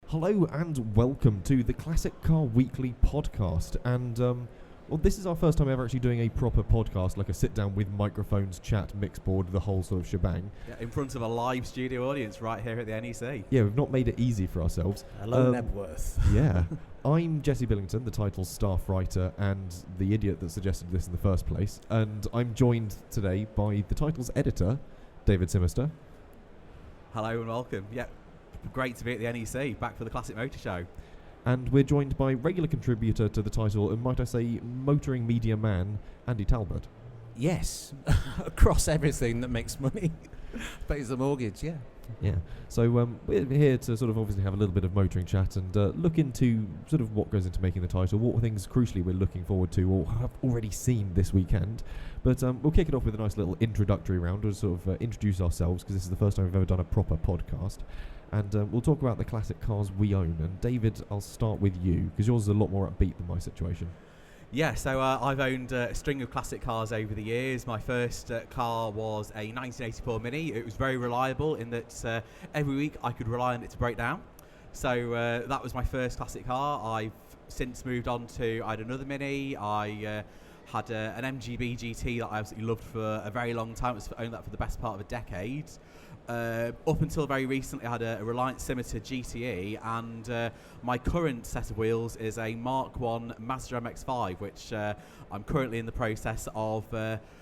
Hello and welcome to the Classic Car Weekly podcast. And, this is our first time ever actually doing a proper podcast, like a sit-down with microphones, chat, mixboard, the whole sort of shebang. Yeah, in front of a live studio audience right here at the NEC. Yeah, we've not made it easy for ourselves. Hello, Nebworth. Yeah. I'm Jesse Billington, the title's staff writer and the idiot that suggested this in the first place. And I'm joined today by the title's editor, David Simister. Hello and welcome. Yeah, great to be at the NEC, back for the Classic Motor Show. And we're joined by regular contributor to the title, and might I say, motoring media man, Andy Talbot. Yes, across everything that makes money. Pays the mortgage, yeah. Yeah. So we're here to sort of obviously have a little bit of motoring chat and look into sort of what goes into making the title, what things crucially we're looking forward to or have already seen this weekend. But we'll kick it off with a nice little introductory round to sort of introduce ourselves, because this is the first time we've ever done a proper podcast. And we'll talk about the classic cars we own. And David, I'll start with you, because yours is a lot more upbeat than my situation. Yeah, so I've owned a string of classic cars over the years. My first car was a 1984 Mini. It was very reliable in that every week I could rely on it to break down. So that was my first classic car. I've since moved on to, I had another Mini. I had an MGB GT that I absolutely loved for a very long time. I owned that for the best part of a decade. Up until very recently, I had a Reliant Simister GTE, and my current set of wheels is a Mark 1 Mazda MX-5, which I'm currently in the process of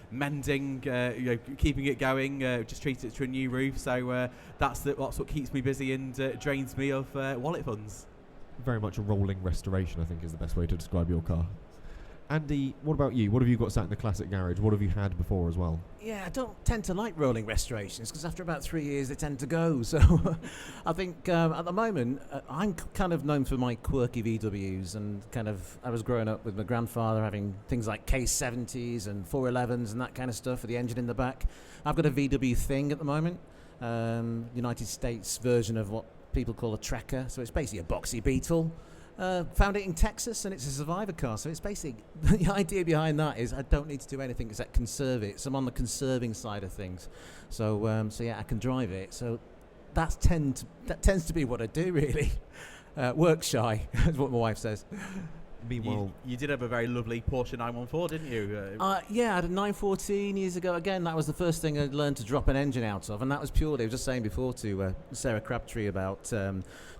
mending, keeping it going, just treated it to a new roof. So that's what keeps me busy and drains me of wallet funds. Very much a rolling restoration, I think, is the best way to describe your car. Andy, what about you? What have you got sat in the classic garage? What have you had before as well? Yeah, I don't tend to like rolling restorations because after about 3 years they tend to go. So I think at the moment I'm kind of known for my quirky VWs, and I was growing up with my grandfather having things like K70s and 411s and that kind of stuff with the engine in the back. I've got a VW Thing at the moment, United States version of what people call a Trekker. So it's basically a boxy Beetle. Found it in Texas, and it's a survivor car. So it's basically the idea behind that is I don't need to do anything except conserve it. So I'm on the conserving side of things. So yeah, I can drive it. So that tends to be what I do really. Work shy, is what my wife says. Meanwhile, you did have a very lovely Porsche 914, didn't you? Yeah, I had a 914 years ago. Again, that was the first thing I learned to drop an engine out of, and that was purely, I was just saying before to Sarah Crabtree about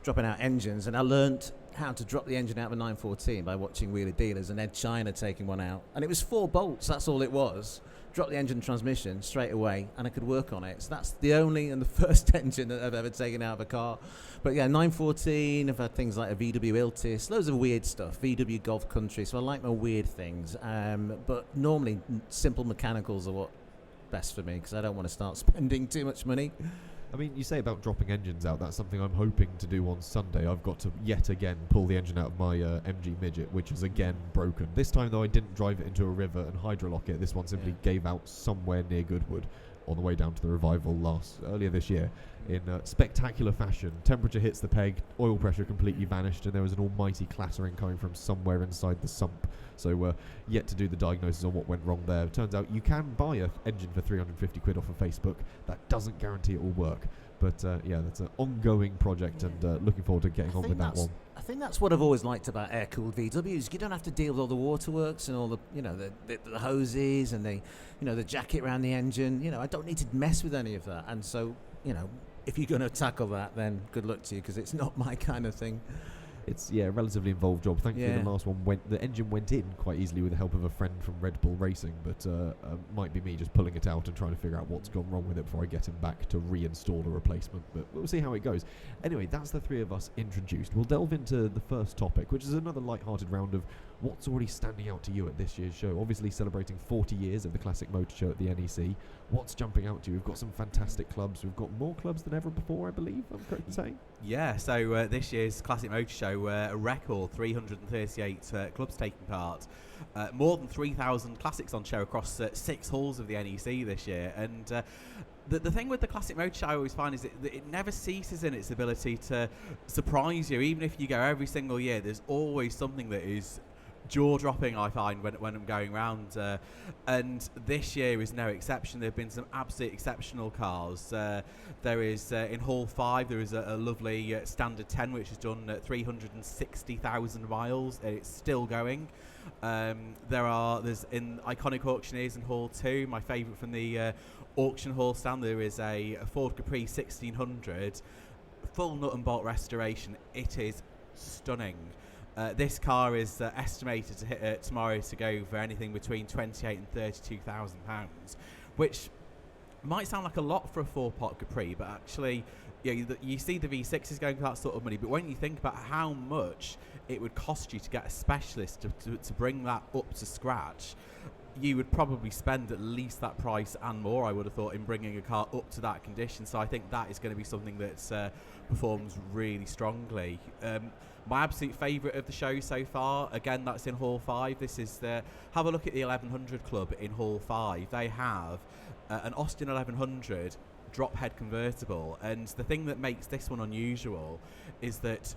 dropping out engines, and I learnt how to drop the engine out of a 914 by watching Wheeler Dealers and Ed China taking one out. And it was 4 bolts, that's all it was. Drop the engine transmission straight away, and I could work on it. So that's the only and the first engine that I've ever taken out of a car. But yeah, 914, I've had things like a VW Iltis, loads of weird stuff, VW Golf Country, so I like my weird things. But normally, simple mechanicals are what best for me, because I don't want to start spending too much money. I mean, you say about dropping engines out, that's something I'm hoping to do on Sunday. I've got to yet again pull the engine out of my MG Midget, which is again broken. This time, though, I didn't drive it into a river and hydrolock it. This one simply gave out somewhere near Goodwood on the way down to the revival earlier this year in spectacular fashion. Temperature hits the peg, oil pressure completely vanished, and there was an almighty clattering coming from somewhere inside the sump. So yet to do the diagnosis on what went wrong there. It turns out you can buy an engine for 350 quid off of Facebook. That doesn't guarantee it will work. But yeah, that's an ongoing project, and looking forward to getting on with that one. I think that's what I've always liked about air-cooled VWs. You don't have to deal with all the waterworks and all the, the hoses and the jacket around the engine. I don't need to mess with any of that. And so, if you're going to tackle that, then good luck to you, because it's not my kind of thing. It's a relatively involved job. Thankfully, the last one the engine went in quite easily with the help of a friend from Red Bull Racing, but might be me just pulling it out and trying to figure out what's gone wrong with it before I get him back to reinstall a replacement. But we'll see how it goes. Anyway, that's the three of us introduced. We'll delve into the first topic, which is another light-hearted round of what's already standing out to you at this year's show. Obviously celebrating 40 years of the Classic Motor Show at the NEC. What's jumping out to you? We've got some fantastic clubs. We've got more clubs than ever before, I believe, I'm correct in saying. Yeah, so this year's Classic Motor Show, a record 338 clubs taking part. More than 3,000 classics on show across 6 halls of the NEC this year. And the thing with the Classic Motor Show I always find is that it never ceases in its ability to surprise you. Even if you go every single year, there's always something that is jaw-dropping, I find, when I'm going around. And this year is no exception. There have been some absolutely exceptional cars. There is, in Hall 5, there is a lovely Standard 10, which has done 360,000 miles. It's still going. There's in Iconic Auctioneers in Hall 2, my favourite from the auction hall stand, there is a Ford Capri 1600, full nut and bolt restoration. It is stunning. This car is estimated to hit tomorrow to go for anything between £28,000 and £32,000, which might sound like a lot for a 4-pot Capri, but actually, you see the V6 is going for that sort of money. But when you think about how much it would cost you to get a specialist to bring that up to scratch, you would probably spend at least that price and more, I would have thought, in bringing a car up to that condition. So I think that is going to be something that performs really strongly. My absolute favourite of the show so far, again, that's in Hall 5. This is have a look at the 1100 Club in Hall 5. They have an Austin 1100 drop head convertible, and the thing that makes this one unusual is that,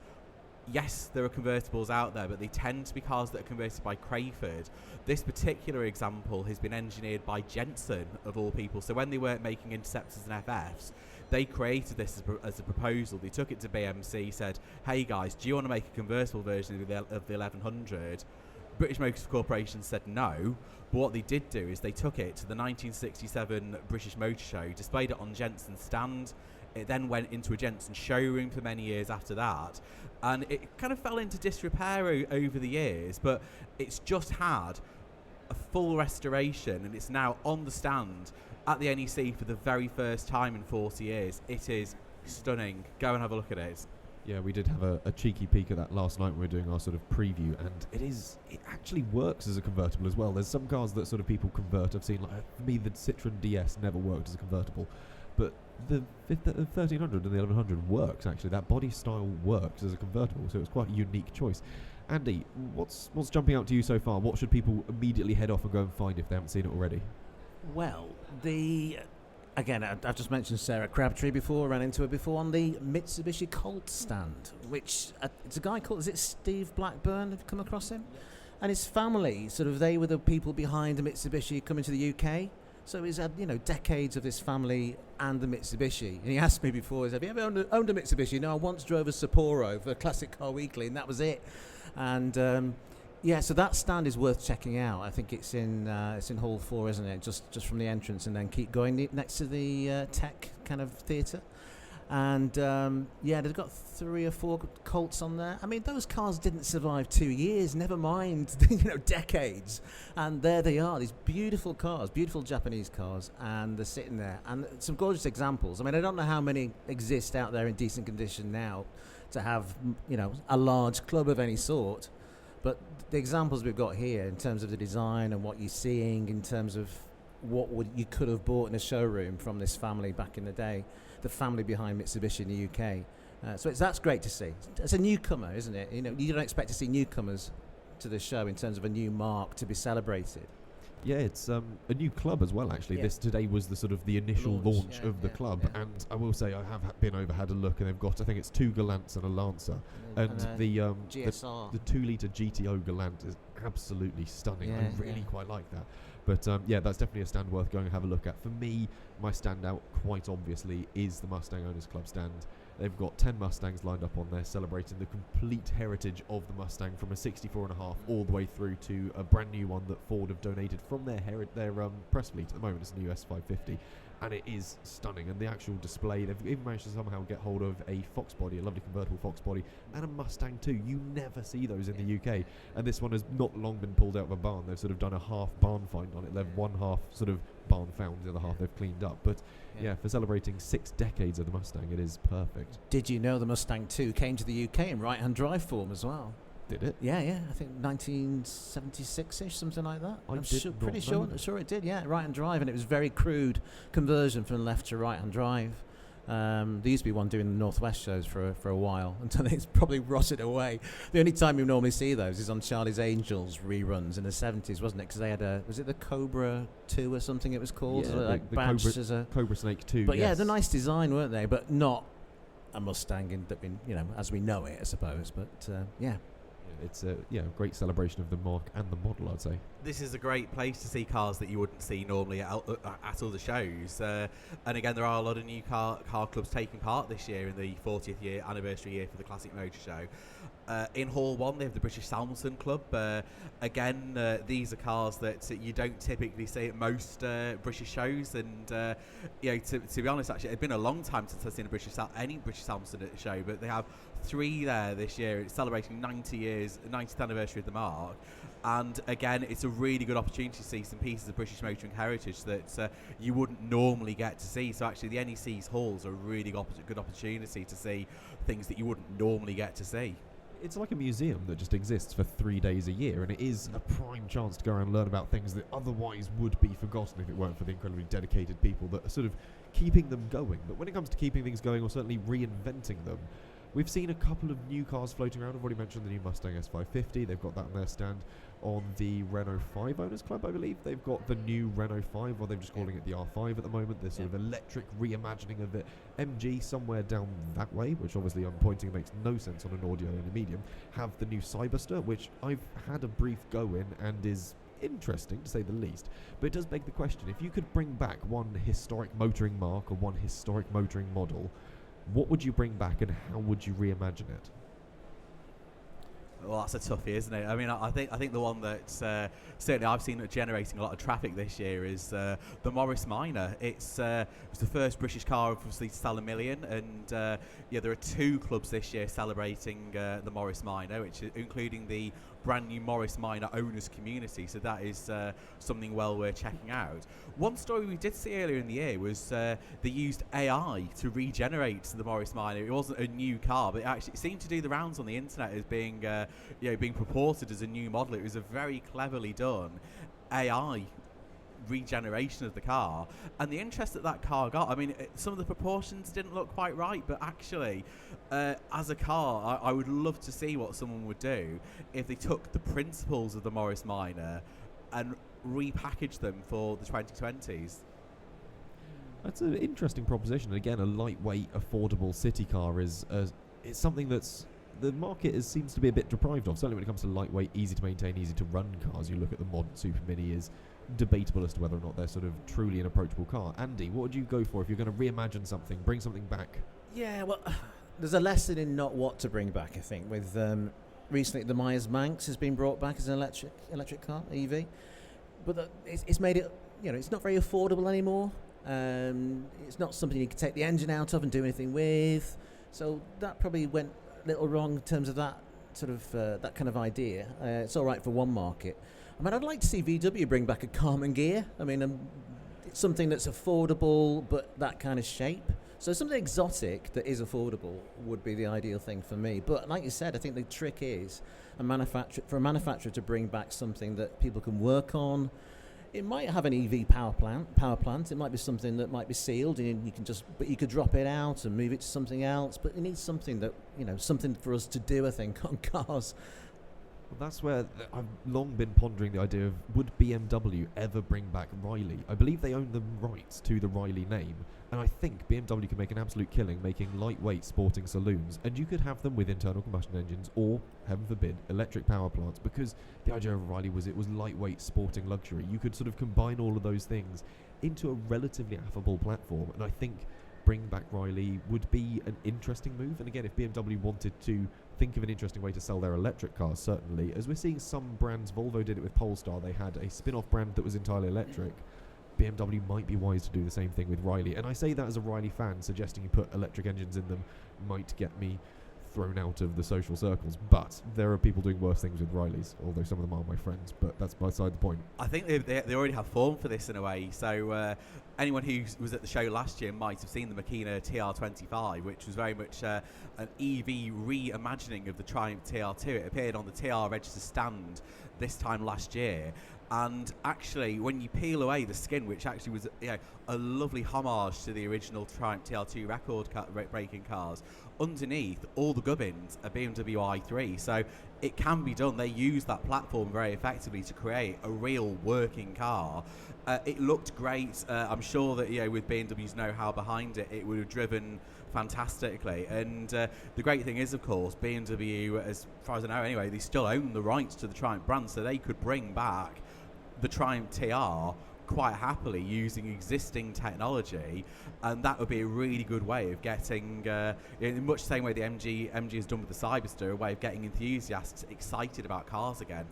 yes, there are convertibles out there, but they tend to be cars that are converted by Crayford. This particular example has been engineered by Jensen, of all people. So when they weren't making Interceptors and FFs, they created this as a proposal. They took it to BMC, said, hey guys, do you want to make a convertible version of the 1100? British Motor Corporation said no, but what they did do is they took it to the 1967 British Motor Show, displayed it on Jensen's stand. It then went into a Jensen showroom for many years after that, and it kind of fell into disrepair over the years, but it's just had a full restoration, and it's now on the stand at the NEC for the very first time in 40 years. It is stunning. Go and have a look at it. Yeah, we did have a cheeky peek at that last night when we were doing our sort of preview, and it actually works as a convertible as well. There's some cars that sort of people convert. I've seen, like, for me, the Citroen DS never worked as a convertible, but the 1300 and the 1100 works, actually. That body style works as a convertible, so it's quite a unique choice. Andy, what's jumping out to you so far? What should people immediately head off and go and find if they haven't seen it already? Well, again, I've just mentioned Sarah Crabtree before, ran into her before on the Mitsubishi Colt stand, which it's a guy called, is it Steve Blackburn? Have you come across him? And his family, they were the people behind the Mitsubishi coming to the UK. So he's had, decades of this family and the Mitsubishi. And he asked me before, have you ever owned a Mitsubishi? No, I once drove a Sapporo for Classic Car Weekly, and that was it. And so that stand is worth checking out. I think it's in Hall 4, isn't it? Just from the entrance, and then keep going next to the tech kind of theatre. And they've got 3 or 4 Colts on there. I mean, those cars didn't survive 2 years, never mind decades. And there they are, these beautiful cars, beautiful Japanese cars, and they're sitting there. And some gorgeous examples. I mean, I don't know how many exist out there in decent condition now to have a large club of any sort. But the examples we've got here in terms of the design and what you're seeing in terms of what you could have bought in a showroom from this family back in the day, the family behind Mitsubishi in the UK. So that's great to see. It's a newcomer, isn't it? You don't expect to see newcomers to the show in terms of a new marque to be celebrated. Yeah, it's a new club as well, actually. Yeah. This today was the sort of the initial launch of the club, and I will say I have been over, had a look, and they've got, I think it's 2 Gallants and a Lancer, and the GSR, the 2-litre GTO Gallant is absolutely stunning. I really quite like that. But that's definitely a stand worth going and have a look at. For me, my standout, quite obviously, is the Mustang Owners Club stand. They've got 10 Mustangs lined up on there, celebrating the complete heritage of the Mustang, from a 64.5 all the way through to a brand new one that Ford have donated from their press fleet at the moment. It's a new S550, and it is stunning. And the actual display, they've even managed to somehow get hold of a Fox body, a lovely convertible Fox body, and a Mustang too. You never see those in the UK, and this one has not long been pulled out of a barn. They've sort of done a half barn find on it. They've one half sort of barn found, the other half they've cleaned up. But for celebrating 6 decades of the Mustang, it is perfect. Did you know the Mustang 2 came to the UK in right-hand drive form as well? Did it? Yeah. I think 1976-ish, something like that. I'm pretty sure it did. Yeah, right-hand drive, and it was very crude conversion from left to right-hand drive. There used to be one doing the Northwest shows for a while until it's probably rotted away. The only time you normally see those is on Charlie's Angels reruns in the 70s, wasn't it? Because they had was it the Cobra 2 or something it was called? Yeah, the Cobra Snake 2. But they're nice design, weren't they? But not a Mustang as we know it, I suppose. But it's a great celebration of the marque and the model, I'd say. This is a great place to see cars that you wouldn't see normally at other shows. And again, there are a lot of new car clubs taking part this year in the 40th year anniversary year for the Classic Motor Show. In Hall 1, they have the British Salmson Club. Again, these are cars that you don't typically see at most British shows. And to be honest, actually, it's been a long time since I've seen any British Salmson at a show. But they have 3 there this year. It's celebrating 90th anniversary of the marque. And again, it's a really good opportunity to see some pieces of British motoring heritage that you wouldn't normally get to see. So actually, the NEC's halls are a really good opportunity to see things that you wouldn't normally get to see. It's like a museum that just exists for 3 days a year, and it is a prime chance to go around and learn about things that otherwise would be forgotten if it weren't for the incredibly dedicated people that are sort of keeping them going. But when it comes to keeping things going, or certainly reinventing them, we've seen a couple of new cars floating around. I've already mentioned the new Mustang S550. They've got that on their stand. On the Renault 5 Owners Club, I believe, they've got the new Renault 5, or they're just calling it the R5 at the moment. This sort of electric reimagining of it. MG, somewhere down that way, which obviously I'm pointing makes no sense on an audio-only medium, have the new Simister, which I've had a brief go in and is interesting, to say the least. But it does beg the question, if you could bring back one historic motoring marque or one historic motoring model, what would you bring back and how would you reimagine it? Well, that's a toughie, isn't it? I mean, I think the one that certainly I've seen generating a lot of traffic this year is the Morris Minor. It was the first British car, obviously, to sell 1 million, and there are 2 clubs this year celebrating the Morris Minor, which is including the brand new Morris Minor owners community. So that is something well worth checking out. One story we did see earlier in the year was they used AI to regenerate the Morris Minor. It wasn't a new car, but it actually seemed to do the rounds on the internet as being being purported as a new model. It was a very cleverly done AI regeneration of the car, and the interest that car got, I mean, some of the proportions didn't look quite right, but actually as a car, I would love to see what someone would do if they took the principles of the Morris Minor and repackaged them for the 2020s. That's an interesting proposition. Again, a lightweight, affordable city car is it's something that's the market seems to be a bit deprived of. Certainly when it comes to lightweight, easy to maintain, easy to run cars. You look at the modern Super Mini, is debatable as to whether or not they're sort of truly an approachable car. Andy, what would you go for if you're going to reimagine something, bring something back? Yeah, well, there's a lesson in not what to bring back, I think. With recently, the Myers Manx has been brought back as an electric car, EV, but it's made it, it's not very affordable anymore. It's not something you can take the engine out of and do anything with. So that probably went a little wrong in terms of that sort of that kind of idea. It's all right for one market. I mean, I'd like to see VW bring back a Carman gear. I mean, it's something that's affordable, but that kind of shape. So something exotic that is affordable would be the ideal thing for me. But like you said, I think the trick is for a manufacturer to bring back something that people can work on. It might have an EV power plant. It might be something that might be sealed, and you could drop it out and move it to something else. But it needs something that, something for us to do, I think, on cars. Well, that's where I've long been pondering the idea of, would BMW ever bring back Riley? I believe they own the rights to the Riley name, and I think BMW can make an absolute killing making lightweight sporting saloons, and you could have them with internal combustion engines or, heaven forbid, electric power plants, because the idea of Riley was it was lightweight sporting luxury. You could sort of combine all of those things into a relatively affable platform, and I think bring back Riley would be an interesting move. And again, if BMW wanted to think of an interesting way to sell their electric cars, certainly, as we're seeing some brands, Volvo did it with Polestar, they had a spin-off brand that was entirely electric. BMW might be wise to do the same thing with Riley, and I say that as a Riley fan. Suggesting you put electric engines in them might get me thrown out of the social circles, but there are people doing worse things with Rileys, although some of them are my friends, but that's beside the point. I think they already have form for this in a way. So anyone who was at the show last year might have seen the Makina TR25, which was very much an EV reimagining of the Triumph TR2. It appeared on the TR Register stand this time last year. And actually, when you peel away the skin, which actually was a lovely homage to the original Triumph TR2 record-breaking cars, underneath all the gubbins are BMW i3. So it can be done. They use that platform very effectively to create a real working car. It looked great. I'm sure that with BMW's know-how behind it, it would have driven fantastically. And the great thing is, of course, BMW, as far as I know anyway, they still own the rights to the Triumph brand, so they could bring back the Triumph TR quite happily using existing technology, and that would be a really good way of getting, in much the same way the MG has done with the Simister, a way of getting enthusiasts excited about cars again.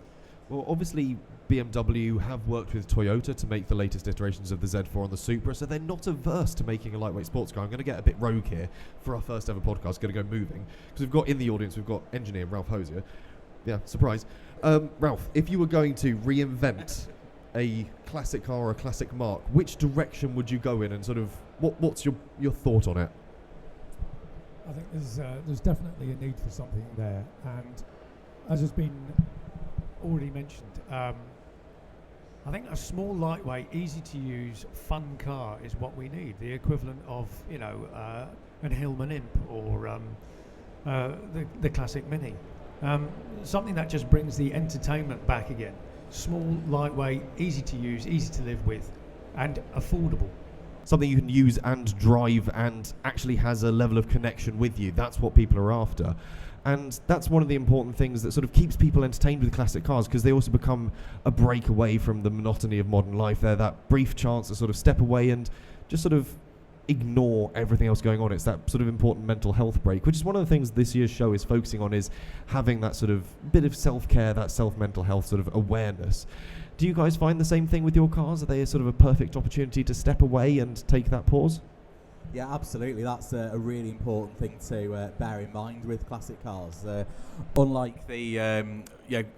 Well, obviously BMW have worked with Toyota to make the latest iterations of the Z4 and the Supra, so they're not averse to making a lightweight sports car. I'm going to get a bit rogue here for our first ever podcast, going to go moving, because we've got in the audience, we've got engineer Ralph Hosier. Yeah, surprise. Ralph, if you were going to reinvent a classic car or a classic marque, which direction would you go in, and sort of what's your thought on it? I think there's definitely a need for something there, and as has been already mentioned, I think a small, lightweight, easy to use, fun car is what we need. The equivalent of an Hillman Imp or the classic Mini. Something that just brings the entertainment back again. Small, lightweight, easy to use, easy to live with, and affordable. Something you can use and drive and actually has a level of connection with you. That's what people are after. And that's one of the important things that sort of keeps people entertained with classic cars, because they also become a break away from the monotony of modern life. They're that brief chance to sort of step away and just sort of ignore everything else going on. It's that sort of important mental health break, which is one of the things this year's show is focusing on, is having that sort of bit of self-care, that self-mental health sort of awareness. Do you guys find the same thing with your cars? Are they a sort of a perfect opportunity to step away and take that pause? Yeah, absolutely. That's a really important thing to bear in mind with classic cars. Unlike the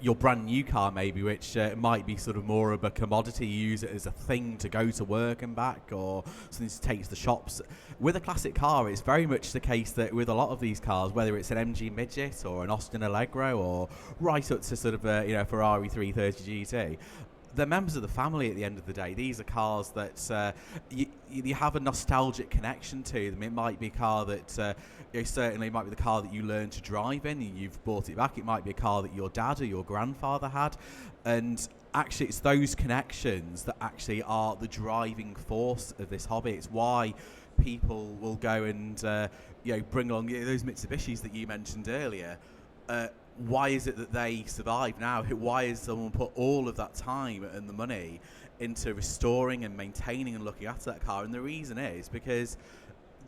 your brand new car, maybe, which might be sort of more of a commodity. You use it as a thing to go to work and back, or something to take to the shops. With a classic car, it's very much the case that with a lot of these cars, whether it's an MG Midget or an Austin Allegro, or right up to sort of Ferrari 330 GT, they're members of the family at the end of the day. These are cars that you have a nostalgic connection to them. It might be a car that certainly might be the car that you learned to drive in and you've bought it back. It might be a car that your dad or your grandfather had, and actually it's those connections that actually are the driving force of this hobby. It's why people will go and bring along those Mitsubishis that you mentioned earlier. Why is it that they survive now? Why has someone put all of that time and the money into restoring and maintaining and looking after that car? And the reason is because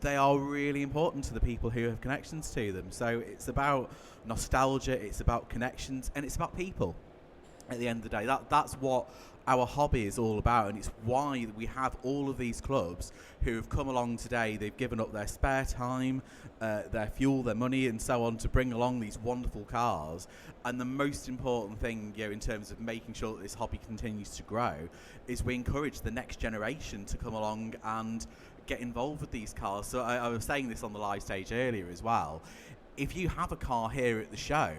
they are really important to the people who have connections to them. So it's about nostalgia, it's about connections, and it's about people at the end of the day. That's what our hobby is all about, and it's why we have all of these clubs who have come along today. They've given up their spare time, their fuel, their money, and so on to bring along these wonderful cars. And the most important thing, in terms of making sure that this hobby continues to grow, is we encourage the next generation to come along and get involved with these cars. So I was saying this on the live stage earlier as well. If you have a car here at the show,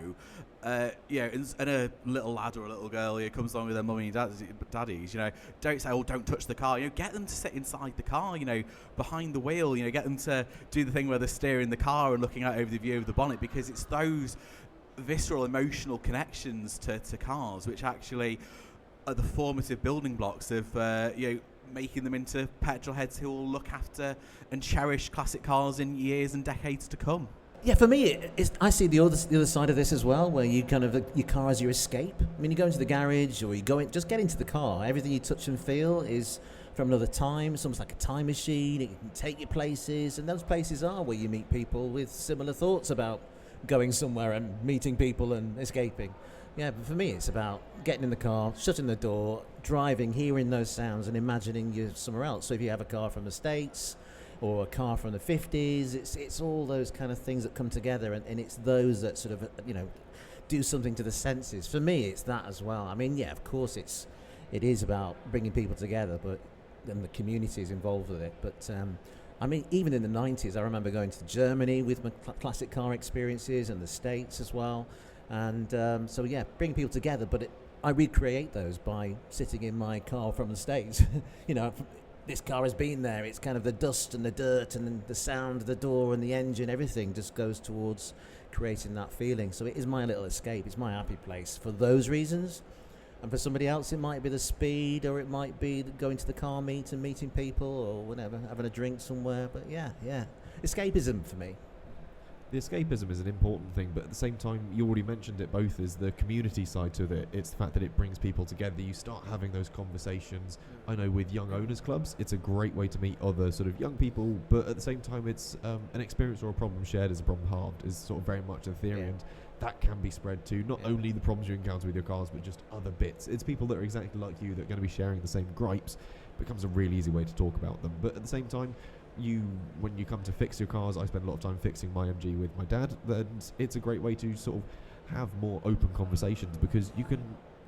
and a little lad or a little girl comes along with their mummy and daddies, don't say, oh, don't touch the car. Get them to sit inside the car, behind the wheel. Get them to do the thing where they're steering the car and looking out over the view of the bonnet, because it's those visceral, emotional connections to cars which actually are the formative building blocks of making them into petrol heads who will look after and cherish classic cars in years and decades to come. Yeah, for me, I see the other side of this as well, where you kind of your car is your escape. I mean, you go into the garage or you go in, just get into the car. Everything you touch and feel is from another time. It's almost like a time machine. It can take you places, and those places are where you meet people with similar thoughts about going somewhere and meeting people and escaping. Yeah, but for me, it's about getting in the car, shutting the door, driving, hearing those sounds, and imagining you're somewhere else. So if you have a car from the States or a car from the 50s, it's all those kind of things that come together, and it's those that sort of do something to the senses. For me, it's that as well. I mean, yeah, of course it is about bringing people together, but then the community is involved with it. But I mean, even in the 90s, I remember going to Germany with my classic car experiences, and the States as well. And so yeah, bring people together, but I recreate those by sitting in my car from the States. This car has been there. It's kind of the dust and the dirt and the sound of the door and the engine, everything just goes towards creating that feeling. So it is my little escape. It's my happy place for those reasons. And for somebody else, it might be the speed, or it might be going to the car meet and meeting people, or whatever, having a drink somewhere. But yeah. escapism for me. The escapism is an important thing, but at the same time, you already mentioned it both, is the community side to it. It's the fact that it brings people together. You start having those conversations. I know with young owners clubs, it's a great way to meet other sort of young people, but at the same time, it's an experience or a problem shared is a problem halved, is sort of very much a theory, and that can be spread to not only the problems you encounter with your cars, but just other bits. It's people that are exactly like you that are going to be sharing the same gripes. It becomes a really easy way to talk about them. But at the same time, when you come to fix your cars, I spend a lot of time fixing my MG with my dad, and it's a great way to sort of have more open conversations, because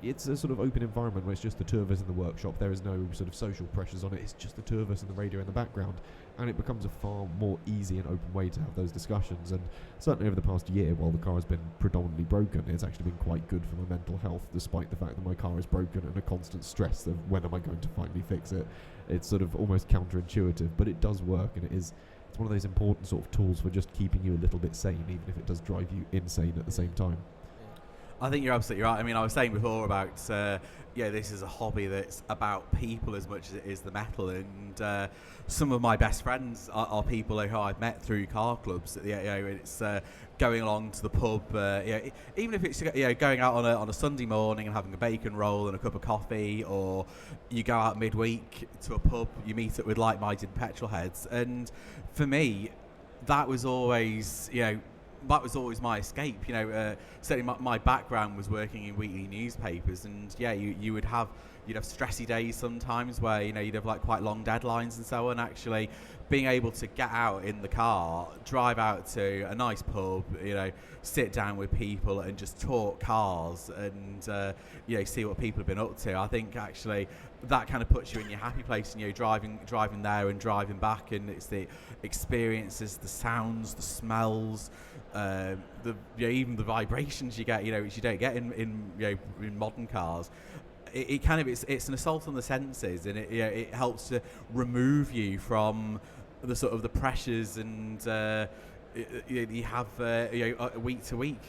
it's a sort of open environment where it's just the two of us in the workshop. There is no sort of social pressures on it. It's just the two of us and the radio in the background, and it becomes a far more easy and open way to have those discussions. And certainly over the past year, while the car has been predominantly broken, it's actually been quite good for my mental health, despite the fact that my car is broken and a constant stress of when am I going to finally fix it. It's sort of almost counterintuitive, but it does work, and it's one of those important sort of tools for just keeping you a little bit sane, even if it does drive you insane at the same time. I think you're absolutely right. I mean, I was saying before about, this is a hobby that's about people as much as it is the metal. And some of my best friends are people who I've met through car clubs. It's going along to the pub, even if it's going out on a Sunday morning and having a bacon roll and a cup of coffee, or you go out midweek to a pub, you meet up with like-minded petrol heads. And for me, that was always, my escape. Certainly my background was working in weekly newspapers, and you'd have stressy days sometimes where you'd have like quite long deadlines and so on. Actually being able to get out in the car, drive out to a nice pub, sit down with people and just talk cars and see what people have been up to, I think actually that kind of puts you in your happy place, and driving there and driving back, and it's the experiences, the sounds, the smells, even the vibrations you get, which you don't get in modern cars. It's an assault on the senses, and it helps to remove you from the sort of the pressures and you have week to week.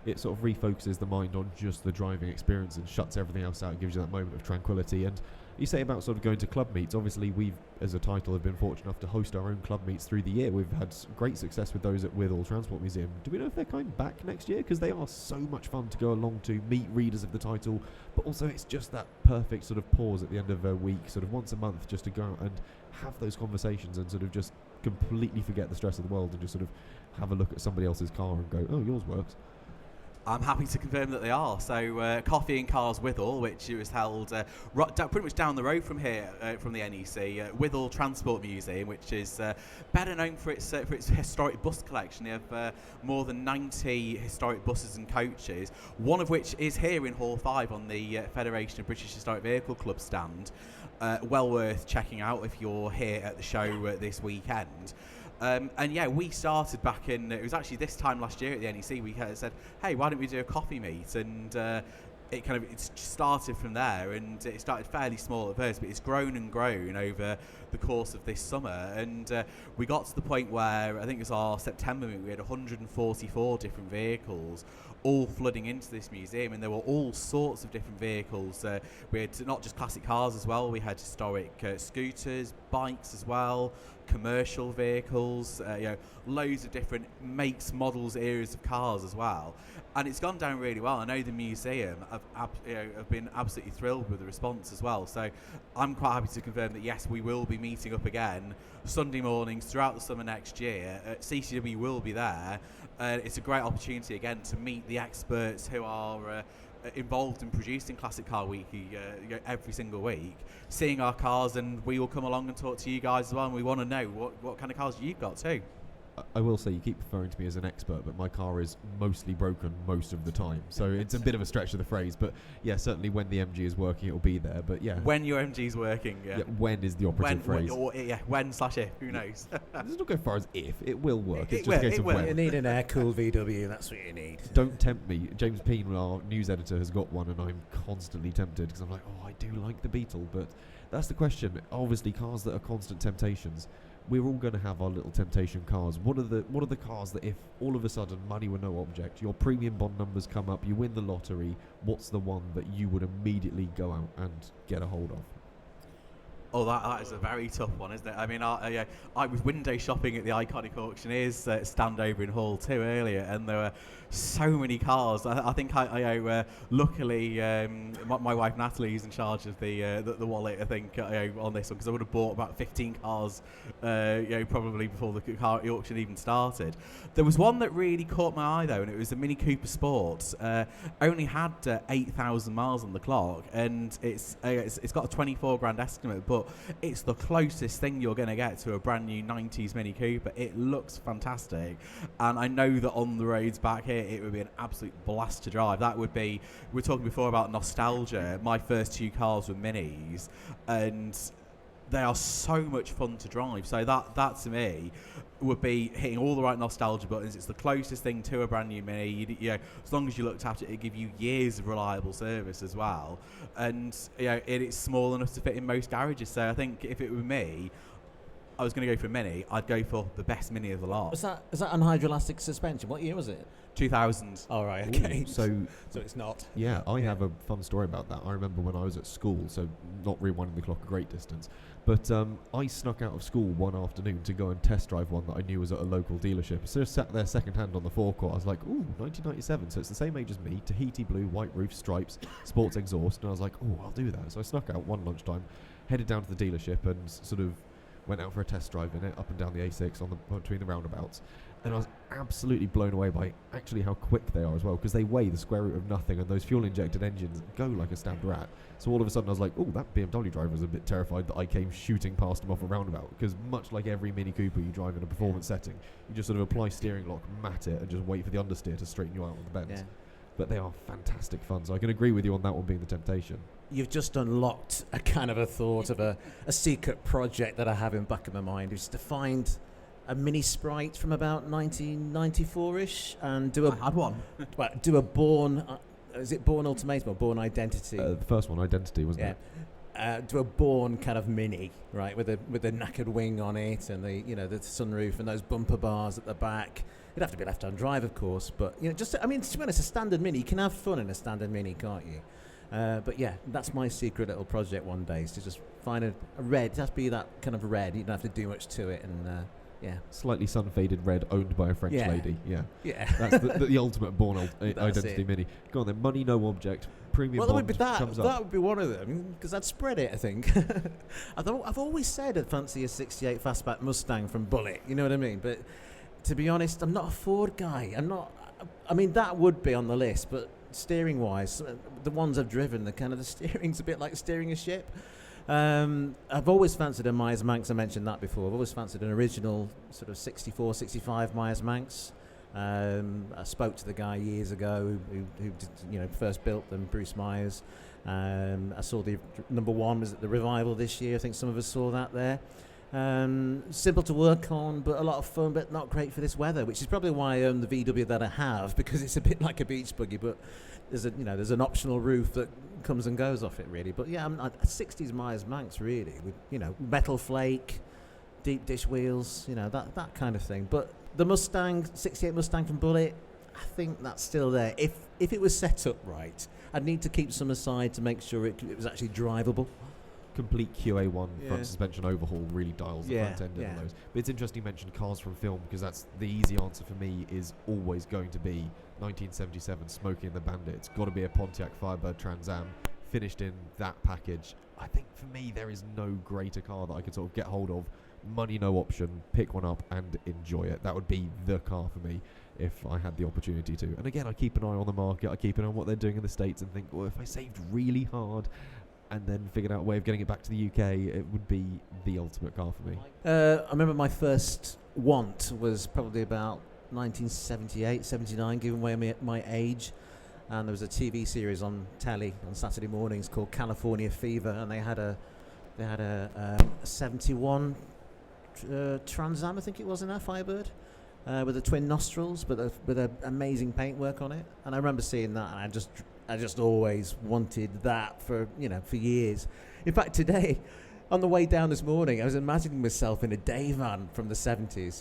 It sort of refocuses the mind on just the driving experience and shuts everything else out. It gives you that moment of tranquility. And you say about sort of going to club meets. Obviously, we've, as a title, have been fortunate enough to host our own club meets through the year. We've had great success with those at Withall Transport Museum. Do we know if they're coming back next year? Because they are so much fun to go along to, meet readers of the title, but also it's just that perfect sort of pause at the end of a week, sort of once a month, just to go out and have those conversations and sort of just completely forget the stress of the world and just sort of have a look at somebody else's car and go, oh, yours works. I'm happy to confirm that they are. So Coffee and Cars Withall, which was held pretty much down the road from here, from the NEC, Withall Transport Museum, which is better known for its historic bus collection. They have more than 90 historic buses and coaches, one of which is here in Hall 5 on the Federation of British Historic Vehicle Club stand. Well worth checking out if you're here at the show this weekend. We started back in, it was actually this time last year at the NEC, we said, hey, why don't we do a coffee meet? And it started from there, and it started fairly small at first, but it's grown and grown over the course of this summer. And we got to the point where, I think it was our September meet, we had 144 different vehicles all flooding into this museum, and there were all sorts of different vehicles. We had not just classic cars as well, we had historic scooters, bikes as well, commercial vehicles, loads of different makes, models, eras of cars as well. And it's gone down really well. I know the museum have been absolutely thrilled with the response as well. So I'm quite happy to confirm that yes, we will be meeting up again Sunday mornings throughout the summer next year. CCW will be there. It's a great opportunity again to meet the experts who are involved in producing Classic Car Weekly every single week, seeing our cars, and we will come along and talk to you guys as well, and we want to know what kind of cars you've got too. I will say, you keep referring to me as an expert, but my car is mostly broken most of the time, so it's a bit of a stretch of the phrase. But yeah, certainly when the MG is working, it will be there. But yeah, when your MG is working, when is the operative phrase? When/if, who knows? Let's not go as far as if. It will work. It's just a case of when. You need an air-cooled VW, that's what you need. Don't tempt me. James Peen, our news editor, has got one, and I'm constantly tempted because I'm like, oh, I do like the Beetle. But that's the question. Obviously, cars that are constant temptations. We're all going to have our little temptation cars. What are the cars that if all of a sudden money were no object, your premium bond numbers come up, you win the lottery, what's the one that you would immediately go out and get a hold of? Oh, that is a very tough one, isn't it? I mean, I was window shopping at the Iconic Auctioneers stand over in Hall 2 earlier, and there were so many cars. I think luckily my wife Natalie is in charge of the wallet. I think on this one, because I would have bought about 15 cars, probably before the car auction even started. There was one that really caught my eye though, and it was the Mini Cooper Sport. Only had 8,000 miles on the clock, and it's got a 24 grand estimate, but it's the closest thing you're going to get to a brand new 90s Mini Cooper. It looks fantastic, and I know that on the roads back here it would be an absolute blast to drive. That would be, we were talking before about nostalgia. My first 2 cars were Minis, and they are so much fun to drive. So that to me would be hitting all the right nostalgia buttons. It's the closest thing to a brand new Mini. As long as you looked after it, it'd give you years of reliable service as well. And it is small enough to fit in most garages. So I think if it were me, I was going to go for a Mini, I'd go for the best Mini of the lot. Was that anhydroelastic suspension? What year was it? 2000. All right, okay. Ooh, so it's not. Yeah, I have a fun story about that. I remember when I was at school, so not rewinding the clock a great distance, but I snuck out of school one afternoon to go and test drive one that I knew was at a local dealership. So I sat there second hand on the forecourt. I was like, ooh, 1997, so it's the same age as me, Tahiti blue, white roof, stripes, sports exhaust, and I was like, oh, I'll do that. So I snuck out one lunchtime, headed down to the dealership and sort of went out for a test drive in it, up and down the A6 between the roundabouts. And I was absolutely blown away by actually how quick they are as well, because they weigh the square root of nothing, and those fuel-injected engines go like a stabbed rat. So all of a sudden I was like, oh, that BMW driver was a bit terrified that I came shooting past him off a roundabout, because much like every Mini Cooper you drive in a performance setting, you just sort of apply steering lock, mat it, and just wait for the understeer to straighten you out on the bends. Yeah. But they are fantastic fun, so I can agree with you on that one being the temptation. You've just unlocked a kind of a thought of a secret project that I have in the back of my mind, which is to find a Mini Sprite from about 1994-ish and do I had one. do a Born, is it Born Ultimatum or Born Identity? The first one, Identity, wasn't it? Do a Born kind of Mini, right, with a knackered wing on it, and the sunroof and those bumper bars at the back. It'd have to be left-hand drive, of course, but to be honest, a standard Mini, you can have fun in a standard Mini, can't you? But yeah, that's my secret little project one day, is to just find a red. It has to be that kind of red. You don't have to do much to it, and slightly sun-faded red owned by a French lady. Yeah. That's the ultimate Born Identity Mini. Go on then, money no object, premium bond comes up. That would be one of them, because I'd spread it, I think. I've always said I'd fancy a 68 fastback Mustang from Bullet, you know what I mean? But to be honest, I'm not a Ford guy. That would be on the list, but steering-wise, the ones I've driven, the steering's a bit like steering a ship. I've always fancied a Myers Manx. I mentioned that before. I've always fancied an original sort of 64, 65 Myers Manx. I spoke to the guy years ago who first built them, Bruce Myers. I saw the number one was at the Revival this year. I think some of us saw that there. Simple to work on, but a lot of fun, but not great for this weather, which is probably why I own the VW that I have, because it's a bit like a beach buggy, but there's an optional roof that comes and goes off it, really. But yeah, a 60s Myers Manx, really, with metal flake, deep dish wheels, that kind of thing. But the Mustang, 68 Mustang from Bullet, I think that's still there. If it was set up right, I'd need to keep some aside to make sure it was actually drivable. Complete QA1 front suspension overhaul really dials the front end of those. But it's interesting you mentioned cars from film, because that's the easy answer for me is always going to be 1977 Smokey and the Bandit. It's got to be a Pontiac Firebird Trans Am finished in that package. I think for me there is no greater car that I could sort of get hold of, money no option, pick one up and enjoy it. That would be the car for me if I had the opportunity to. And again, I keep an eye on the market, I keep an eye on what they're doing in the States and think, well, if I saved really hard and then figured out a way of getting it back to the UK, it would be the ultimate car for me. I remember my first want was probably about 1978, 79, giving away my age. And there was a TV series on telly on Saturday mornings called California Fever, and they had a 71 Trans Am, I think it was, in there, Firebird, with the twin nostrils, but with a amazing paintwork on it. And I remember seeing that, and I just always wanted that for years. In fact, today, on the way down this morning, I was imagining myself in a day van from the 70s,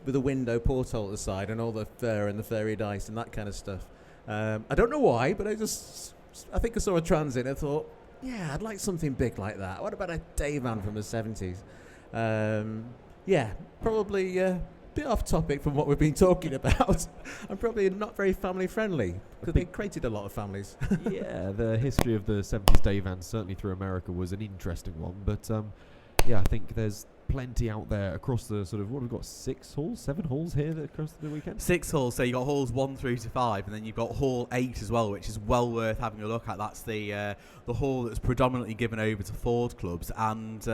with a window porthole at the side and all the fur and the fairy dice and that kind of stuff. I don't know why, but I think I saw a Transit and I thought, Yeah, I'd like something big like that. What about a day van from the 70s? Yeah, probably a bit off topic from what we've been talking about. And probably not very family friendly, because they created a lot of families. Yeah, the history of the 70s day van, certainly through America, was an interesting one. But yeah, I think there's plenty out there across the sort of, what have we got, 7 halls here across the weekend? 6 halls, so you got halls 1 through to 5, and then you've got hall 8 as well, which is well worth having a look at. That's the hall that's predominantly given over to Ford clubs, and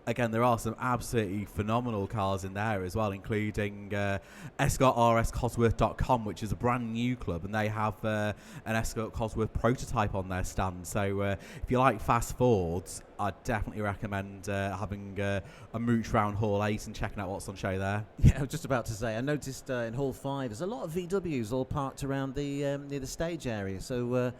again, there are some absolutely phenomenal cars in there as well, including EscortRSCosworth.com, which is a brand new club, and they have an Escort Cosworth prototype on their stand. So if you like fast Fords, I'd definitely recommend having a mooch round Hall 8 and checking out what's on show there. Yeah, I was just about to say, I noticed in Hall 5 there's a lot of VWs all parked around the near the stage area. So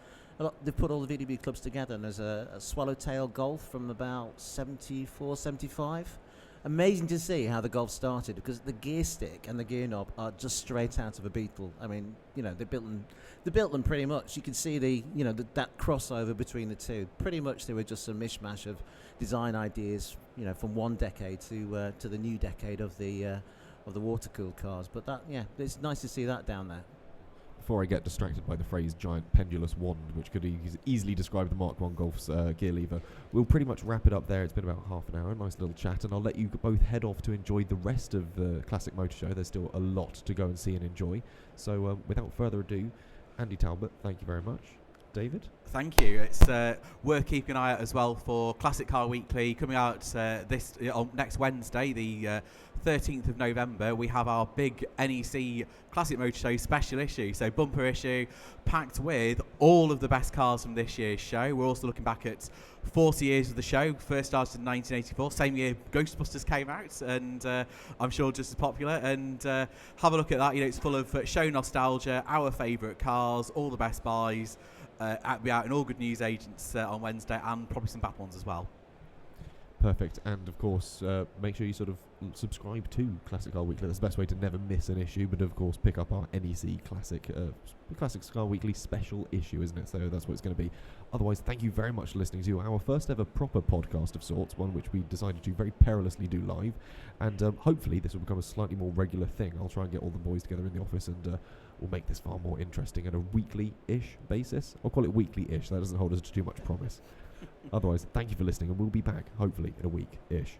they've put all the VW clubs together, and there's a Swallowtail Golf from about 74, 75. Amazing to see how the Golf started, because the gear stick and the gear knob are just straight out of a Beetle. I mean, you know, they built them pretty much. You can see that crossover between the two. Pretty much they were just a mishmash of design ideas, you know, from one decade to the new decade of the water-cooled cars. But it's nice to see that down there. Before I get distracted by the phrase giant pendulous wand, which could easily describe the Mark 1 Golf's gear lever, we'll pretty much wrap it up there. It's been about half an hour, a nice little chat, and I'll let you both head off to enjoy the rest of the Classic Motor Show. There's still a lot to go and see and enjoy. So without further ado, Andy Talbot, thank you very much. David? Thank you. It's worth keeping an eye out as well for Classic Car Weekly coming out next Wednesday, the 13th of November. We have our big NEC Classic Motor Show special issue, so bumper issue packed with all of the best cars from this year's show. We're also looking back at 40 years of the show. First started in 1984, same year Ghostbusters came out, and I'm sure just as popular. And have a look at that. You know, it's full of show nostalgia, our favourite cars, all the best buys. Be out in all good news agents on Wednesday, and probably some bad ones as well. Perfect. And of course, make sure you sort of subscribe to Classic Car Weekly. That's the best way to never miss an issue. But of course, pick up our NEC Classic Car Weekly special issue, isn't it? So that's what it's going to be. Otherwise, thank you very much for listening to our first ever proper podcast of sorts, one which we decided to very perilously do live. And hopefully this will become a slightly more regular thing. I'll try and get all the boys together in the office, and we'll make this far more interesting at a weekly-ish basis. I'll call it weekly-ish. That doesn't hold us to too much promise. Otherwise, thank you for listening, and we'll be back, hopefully, in a week-ish.